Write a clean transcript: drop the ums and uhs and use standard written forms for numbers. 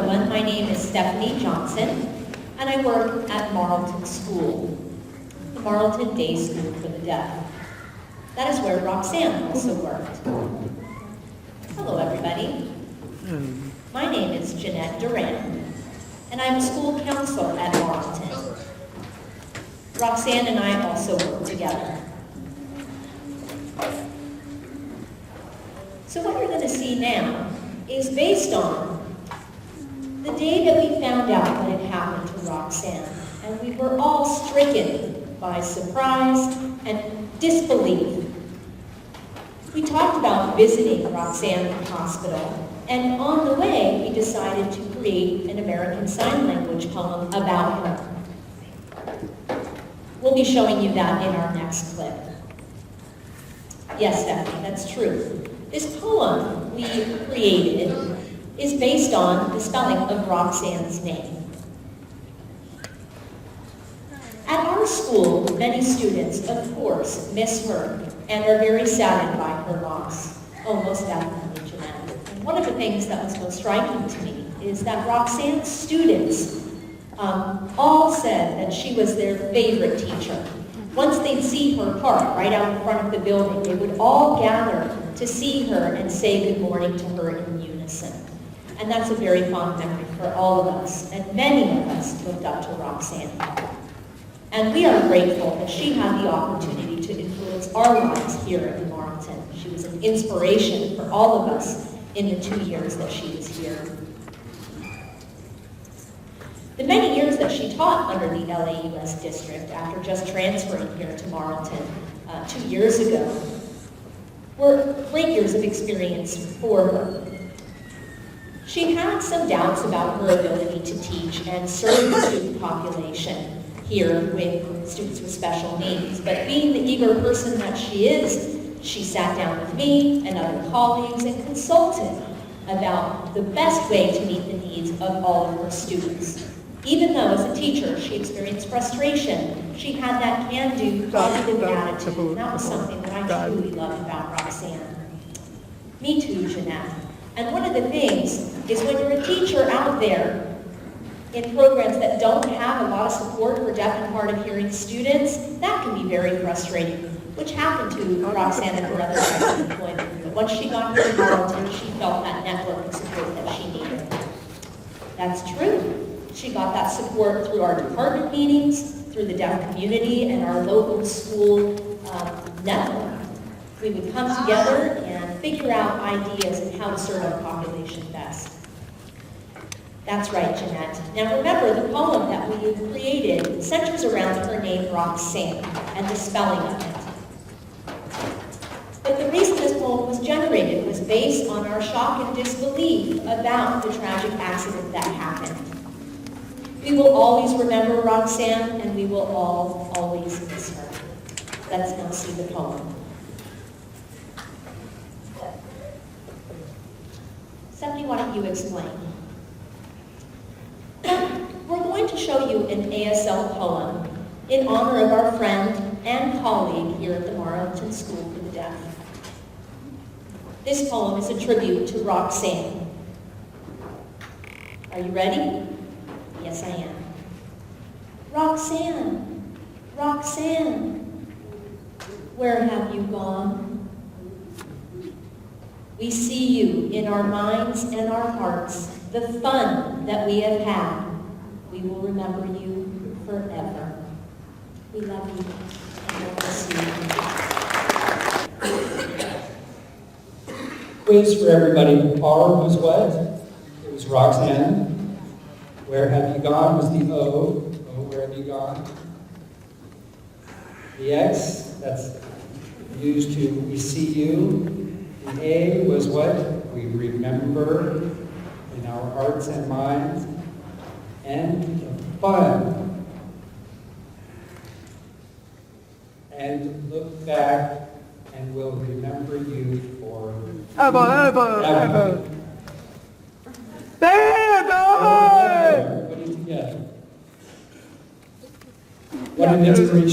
everyone. My name is Stephanie Johnson, and I work at Marlton School, the Marlton Day School for the Deaf. That is where Roxanne also worked. Hello, everybody. My name is Janette Duran, and I'm a school counselor at Marlton. Roxanne and I also work together. So what you're going to see now is based on the day that we found out what had happened to Roxanne, and we were all stricken by surprise and disbelief. We talked about visiting Roxanne at the hospital, and on the way, we decided to create an American Sign Language poem about her. We'll be showing you that in our next clip. Yes, Stephanie, that's true. This poem we created is based on the spelling of Roxanne's name. At our school, many students, of course, miss her and are very saddened by her loss. Oh, most definitely, Janette. And one of the things that was most striking to me is that Roxanne's students all said that she was their favorite teacher. Once they'd see her park right out in front of the building, they would all gather to see her and say good morning to her in unison. And that's a very fond memory for all of us, and many of us looked up to Roxanne. And we are grateful that she had the opportunity to influence our lives here at Marlton. She was an inspiration for all of us in the 2 years that she was here. The many years that she taught under the LAUS district after just transferring here to Marlton 2 years ago were great years of experience for her. She had some doubts about her ability to teach and serve the student population here with students with special needs, but being the eager person that she is, she sat down with me and other colleagues and consulted about the best way to meet the needs of all of her students. Even though as a teacher she experienced frustration, she had that can-do, positive attitude, and that was something that I truly loved about Roxanne. Me too, Janette. And one of the things is when you're a teacher out there in programs that don't have a lot of support for deaf and hard of hearing students, that can be very frustrating, which happened to Roxanne and her other types of employment. But once she got here to Marlton, she felt that network of support that she needed. That's true. She got that support through our department meetings, through the deaf community, and our local school network. We would come together and figure out ideas and how to serve our population best. That's right, Janette. Now remember, the poem that we created centers around her name, Roxanne, and the spelling of it. But the reason this poem was generated was based on our shock and disbelief about the tragic accident that happened. We will always remember Roxanne, and we will all always miss her. Let's now see the poem. Stephanie, why don't you explain? We're going to show you an ASL poem in honor of our friend and colleague here at the Marlton School for the Deaf. This poem is a tribute to Roxanne. Are you ready? Yes, I am. Roxanne, Roxanne, where have you gone? We see you in our minds and our hearts, the fun that we have had. We will remember you forever. We love you and we'll miss you. Quiz for everybody. R was what? It was Roxanne. Where have you gone was the O. O, where have you gone? The X, that's used to we see you. The A was what? We remember in our hearts and minds. And fun. And look back and we'll remember you for ever. Put it together. What an inspiration.